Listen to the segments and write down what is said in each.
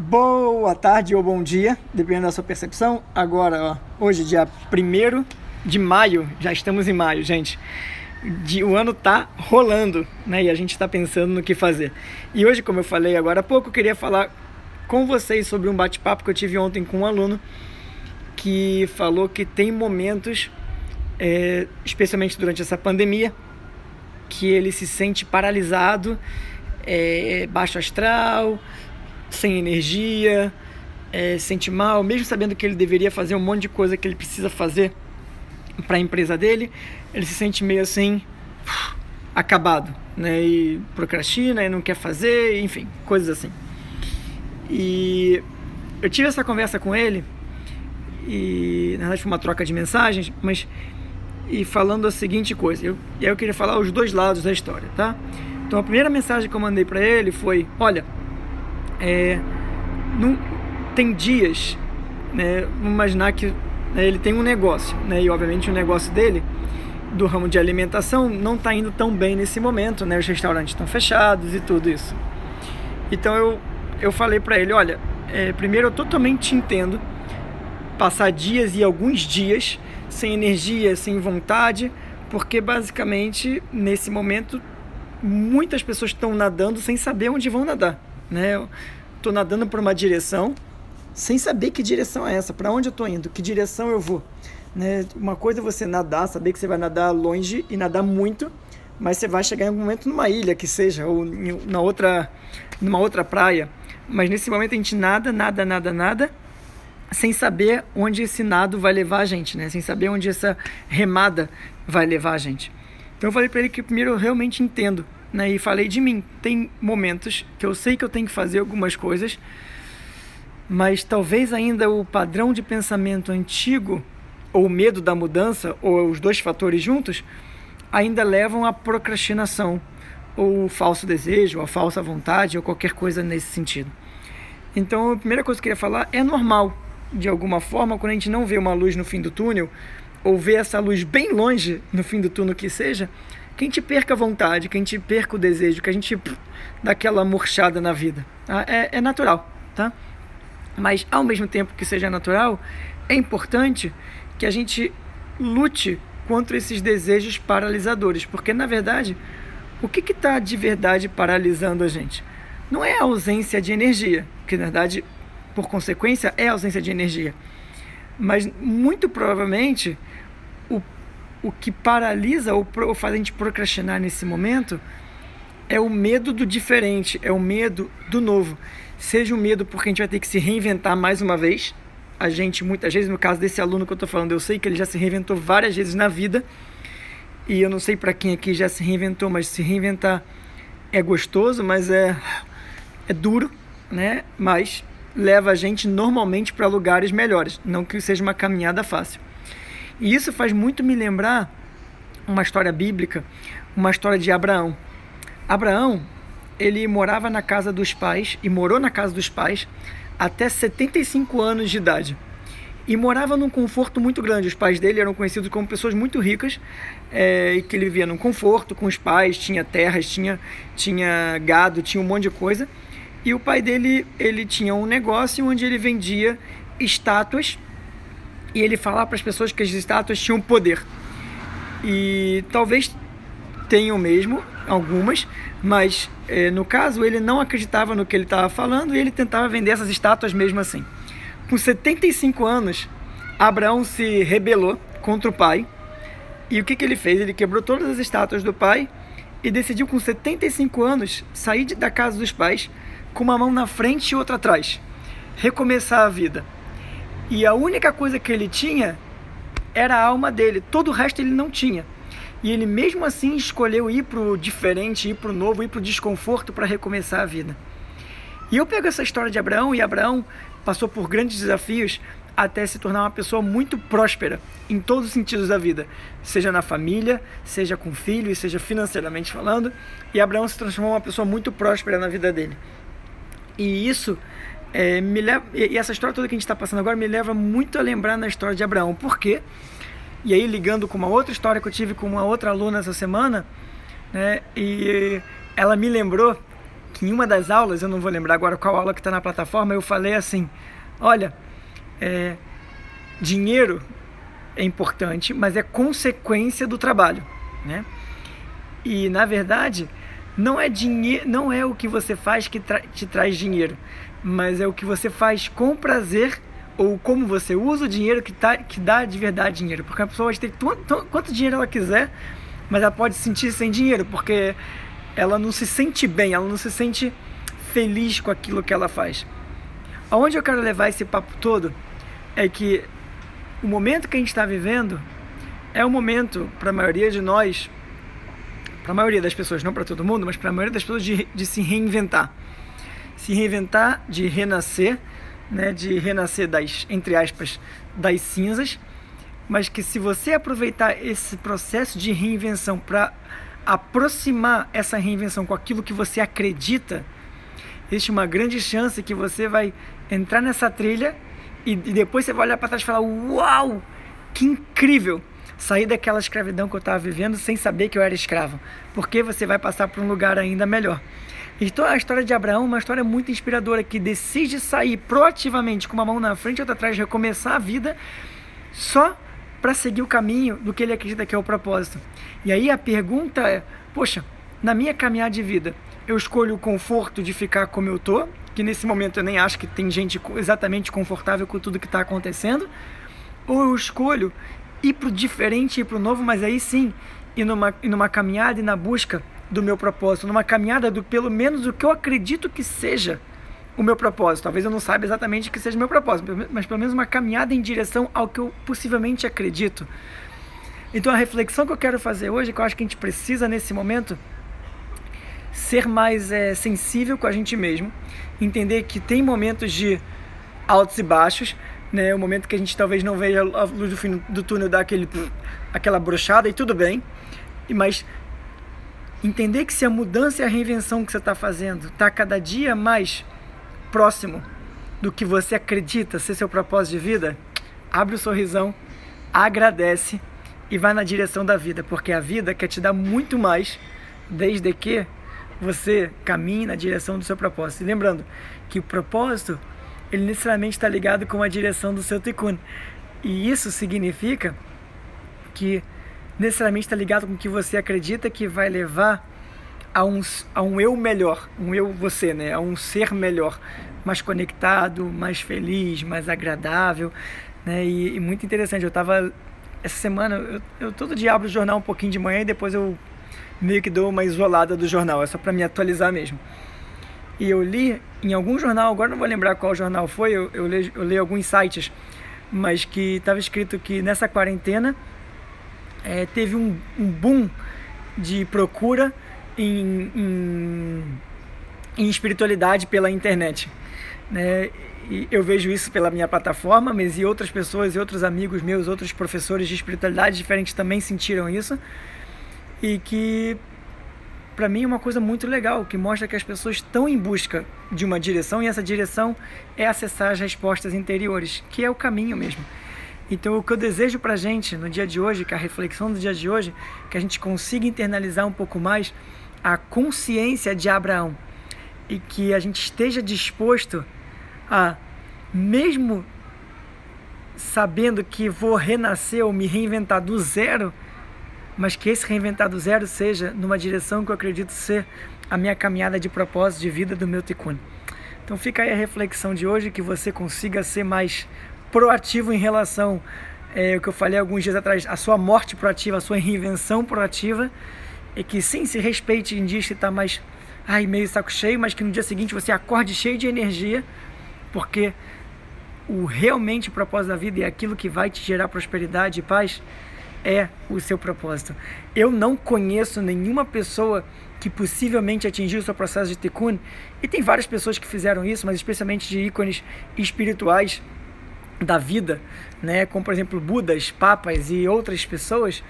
Boa tarde ou bom dia, dependendo da sua percepção. Agora, hoje, dia 1º de maio, já estamos em maio, gente. O ano tá rolando, né? E a gente tá pensando no que fazer. E hoje, como eu falei agora há pouco, eu queria falar com vocês sobre um bate-papo que eu tive ontem com um aluno que falou que tem momentos, especialmente durante essa pandemia, que ele se sente paralisado, baixo astral, sem energia, sente mal, mesmo sabendo que ele deveria fazer um monte de coisa que ele precisa fazer para a empresa dele, ele se sente meio assim, acabado, né? E procrastina e não quer fazer, enfim, coisas assim. E eu tive essa conversa com ele, e na verdade foi uma troca de mensagens, e falando a seguinte coisa, e aí eu queria falar os dois lados da história, tá? Então a primeira mensagem que eu mandei para ele foi: olha, não, tem dias, né, vamos imaginar que, né, ele tem um negócio, né, e obviamente o negócio dele, do ramo de alimentação, não está indo tão bem nesse momento, né, os restaurantes estão fechados e tudo isso. Então eu falei para ele: olha, primeiro eu totalmente entendo passar dias e alguns dias sem energia, sem vontade, porque basicamente nesse momento muitas pessoas estão nadando sem saber onde vão nadar, né? Eu tô nadando por uma direção sem saber que direção é essa, para onde eu tô indo, que direção eu vou, né? Uma coisa é você nadar, saber que você vai nadar longe e nadar muito, mas você vai chegar em algum momento numa ilha que seja, ou numa outra praia, mas nesse momento a gente nada, sem saber onde esse nado vai levar a gente, né? Sem saber onde essa remada vai levar a gente. Então eu falei para ele que primeiro eu realmente entendo, né? E falei de mim. Tem momentos que eu sei que eu tenho que fazer algumas coisas, mas talvez ainda o padrão de pensamento antigo, ou o medo da mudança, ou os dois fatores juntos, ainda levam à procrastinação, ou o falso desejo, ou a falsa vontade, ou qualquer coisa nesse sentido. Então a primeira coisa que eu queria falar: é normal, de alguma forma, quando a gente não vê uma luz no fim do túnel, ou vê essa luz bem longe no fim do túnel que seja, que a gente perca a vontade, que a gente perca o desejo, que a gente dá aquela murchada na vida. Tá? É natural, tá? Mas ao mesmo tempo que seja natural, é importante que a gente lute contra esses desejos paralisadores, porque na verdade, o que está de verdade paralisando a gente? Não é a ausência de energia, que na verdade, por consequência, é a ausência de energia, mas muito provavelmente o que paralisa ou faz a gente procrastinar nesse momento é o medo do diferente, é o medo do novo. Seja o medo porque a gente vai ter que se reinventar mais uma vez. A gente, muitas vezes, no caso desse aluno que eu estou falando, eu sei que ele já se reinventou várias vezes na vida, e eu não sei para quem aqui já se reinventou, mas se reinventar é gostoso, mas é duro, né? Mas leva a gente normalmente para lugares melhores, não que seja uma caminhada fácil. E isso faz muito me lembrar uma história bíblica, uma história de Abraão. Abraão, ele morava na casa dos pais, e morou na casa dos pais até 75 anos de idade. E morava num conforto muito grande. Os pais dele eram conhecidos como pessoas muito ricas, e que ele vivia num conforto com os pais, tinha terras, tinha gado, tinha um monte de coisa. E o pai dele, ele tinha um negócio onde ele vendia estátuas, e ele falava para as pessoas que as estátuas tinham poder. E talvez tenham mesmo, algumas, mas no caso ele não acreditava no que ele estava falando, e ele tentava vender essas estátuas mesmo assim. Com 75 anos, Abraão se rebelou contra o pai, e o que ele fez? Ele quebrou todas as estátuas do pai e decidiu, com 75 anos, sair da casa dos pais com uma mão na frente e outra atrás, recomeçar a vida. E a única coisa que ele tinha era a alma dele, todo o resto ele não tinha. E ele mesmo assim escolheu ir para o diferente, ir para o novo, ir para o desconforto para recomeçar a vida. E eu pego essa história de Abraão, e Abraão passou por grandes desafios até se tornar uma pessoa muito próspera em todos os sentidos da vida, seja na família, seja com filhos, seja financeiramente falando. E Abraão se transformou em uma pessoa muito próspera na vida dele. E isso me leva, e essa história toda que a gente está passando agora me leva muito a lembrar na história de Abraão. Por quê? E aí, ligando com uma outra história que eu tive com uma outra aluna essa semana, né, e ela me lembrou que em uma das aulas, eu não vou lembrar agora qual aula que está na plataforma, eu falei assim, olha, dinheiro é importante, mas é consequência do trabalho, né? E na verdade, não é o que você faz que te traz dinheiro, mas é o que você faz com prazer, ou como você usa o dinheiro que dá de verdade dinheiro. Porque a pessoa pode ter quanto dinheiro ela quiser, mas ela pode se sentir sem dinheiro, porque ela não se sente bem, ela não se sente feliz com aquilo que ela faz. Aonde eu quero levar esse papo todo é que o momento que a gente está vivendo é um momento, para a maioria de nós, para a maioria das pessoas, não para todo mundo, mas para a maioria das pessoas, de se reinventar. Se reinventar, de renascer, né, de renascer entre aspas, das cinzas, mas que se você aproveitar esse processo de reinvenção para aproximar essa reinvenção com aquilo que você acredita, existe uma grande chance que você vai entrar nessa trilha e depois você vai olhar para trás e falar, uau, que incrível, sair daquela escravidão que eu estava vivendo sem saber que eu era escravo, porque você vai passar por um lugar ainda melhor. Então a história de Abraão é uma história muito inspiradora, que decide sair proativamente com uma mão na frente e outra atrás, recomeçar a vida só para seguir o caminho do que ele acredita que é o propósito. E aí a pergunta é, poxa, na minha caminhada de vida, eu escolho o conforto de ficar como eu tô, que nesse momento eu nem acho que tem gente exatamente confortável com tudo que está acontecendo, ou eu escolho ir para o diferente, ir para o novo, mas aí sim, ir numa caminhada e na busca do meu propósito, numa caminhada do pelo menos o que eu acredito que seja o meu propósito. Talvez eu não saiba exatamente o que seja o meu propósito, mas pelo menos uma caminhada em direção ao que eu possivelmente acredito. Então a reflexão que eu quero fazer hoje, que eu acho que a gente precisa nesse momento, ser mais sensível com a gente mesmo, entender que tem momentos de altos e baixos, né? O momento que a gente talvez não veja a luz do fim do túnel, dar aquela brochada, e tudo bem, mas entender que se a mudança e a reinvenção que você está fazendo está cada dia mais próximo do que você acredita ser seu propósito de vida, abre o sorrisão, agradece e vai na direção da vida, porque a vida quer te dar muito mais, desde que você caminhe na direção do seu propósito. E lembrando que o propósito, ele necessariamente está ligado com a direção do seu tikkun, e isso significa que necessariamente está ligado com o que você acredita que vai levar a um eu melhor, você, né? A um ser melhor, mais conectado, mais feliz, mais agradável, né? E muito interessante, essa semana, eu todo dia abro o jornal um pouquinho de manhã e depois eu meio que dou uma isolada do jornal, é só para me atualizar mesmo. E eu li em algum jornal, agora não vou lembrar qual jornal foi, eu li alguns sites, mas que estava escrito que nessa quarentena teve um boom de procura em espiritualidade pela internet, né? E eu vejo isso pela minha plataforma, mas e outras pessoas, e outros amigos meus, outros professores de espiritualidade diferentes também sentiram isso, e que para mim é uma coisa muito legal, que mostra que as pessoas estão em busca de uma direção, e essa direção é acessar as respostas interiores, que é o caminho mesmo. Então o que eu desejo pra gente no dia de hoje, que a reflexão do dia de hoje, que a gente consiga internalizar um pouco mais a consciência de Abraão, e que a gente esteja disposto a, mesmo sabendo que vou renascer ou me reinventar do zero, mas que esse reinventar do zero seja numa direção que eu acredito ser a minha caminhada de propósito de vida do meu tikkun. Então fica aí a reflexão de hoje, que você consiga ser mais proativo em relação ao que eu falei alguns dias atrás, a sua morte proativa, a sua reinvenção proativa, e que sim, se respeite em dias que está mais meio saco cheio, mas que no dia seguinte você acorde cheio de energia, porque realmente o propósito da vida e aquilo que vai te gerar prosperidade e paz é o seu propósito. Eu não conheço nenhuma pessoa que possivelmente atingiu o seu processo de tikkun, e tem várias pessoas que fizeram isso, mas especialmente de ícones espirituais da vida, né? Como por exemplo Budas, Papas e outras pessoas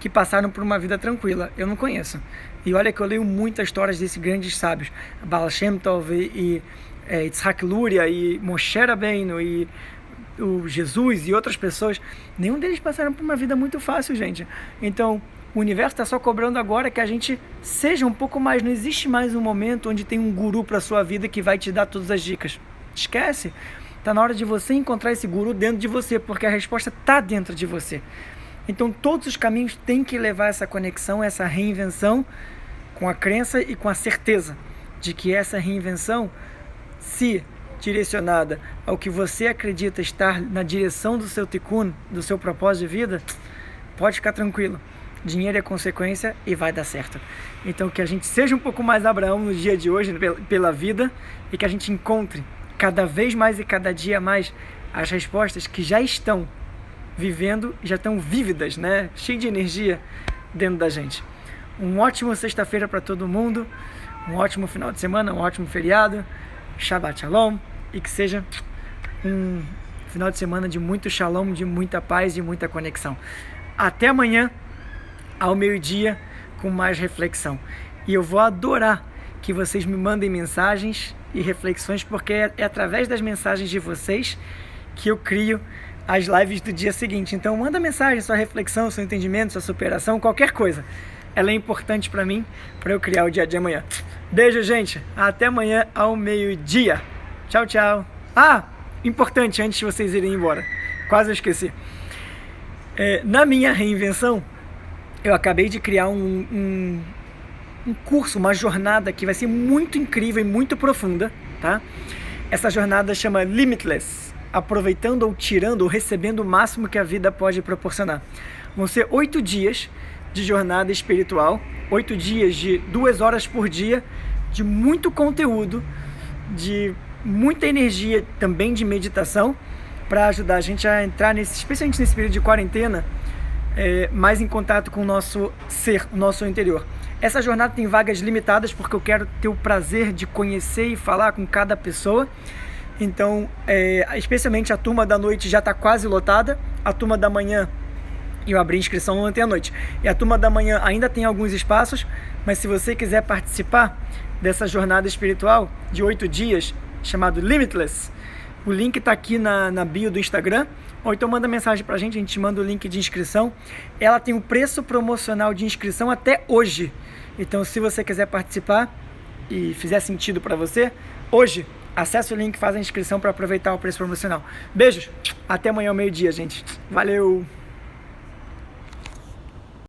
que passaram por uma vida tranquila. Eu não conheço. E olha que eu leio muitas histórias desses grandes sábios, Baal Shem Tov e Yitzhak Luria e Moshe Rabbeinu e o Jesus e outras pessoas. Nenhum deles passaram por uma vida muito fácil, gente. Então, O universo está só cobrando agora que a gente seja um pouco mais. Não existe mais um momento onde tem um guru para sua vida que vai te dar todas as dicas. Esquece. Está na hora de você encontrar esse guru dentro de você, porque a resposta está dentro de você. Então todos os caminhos têm que levar essa conexão, essa reinvenção, com a crença e com a certeza de que essa reinvenção, se direcionada ao que você acredita estar na direção do seu tikkun, do seu propósito de vida, pode ficar tranquilo. Dinheiro é consequência e vai dar certo. Então que a gente seja um pouco mais Abraão no dia de hoje, pela vida, e que a gente encontre cada vez mais e cada dia mais as respostas que já estão vivendo, já estão vívidas, né? Cheio de energia dentro da gente. Um ótimo sexta-feira para todo mundo, um ótimo final de semana, um ótimo feriado, Shabbat Shalom, e que seja um final de semana de muito shalom, de muita paz e muita conexão. Até amanhã, ao meio-dia, com mais reflexão. E eu vou adorar que vocês me mandem mensagens e reflexões, porque é através das mensagens de vocês que eu crio as lives do dia seguinte. Então manda mensagem, sua reflexão, seu entendimento, sua superação, qualquer coisa. Ela é importante para mim, para eu criar o dia de amanhã. Beijo, gente. Até amanhã ao meio-dia. Tchau, tchau. Ah, importante, antes de vocês irem embora. Quase eu esqueci. Na minha reinvenção, eu acabei de criar um curso, uma jornada que vai ser muito incrível e muito profunda, tá? Essa jornada chama Limitless, aproveitando ou tirando ou recebendo o máximo que a vida pode proporcionar. Vão ser 8 dias de jornada espiritual, 8 dias de 2 horas por dia, de muito conteúdo, de muita energia, também de meditação, para ajudar a gente a entrar, especialmente nesse período de quarentena, mais em contato com o nosso ser, o nosso interior. Essa jornada tem vagas limitadas, porque eu quero ter o prazer de conhecer e falar com cada pessoa. Então, especialmente a turma da noite já está quase lotada, a turma da manhã, eu abri inscrição ontem à noite, e a turma da manhã ainda tem alguns espaços, mas se você quiser participar dessa jornada espiritual de 8 dias, chamado Limitless, o link está aqui na bio do Instagram, ou então manda mensagem pra gente, a gente manda o link de inscrição. Ela tem um preço promocional de inscrição até hoje. Então, se você quiser participar e fizer sentido para você, hoje, acesse o link, faz a inscrição para aproveitar o preço promocional. Beijos, até amanhã ao meio-dia, gente. Valeu!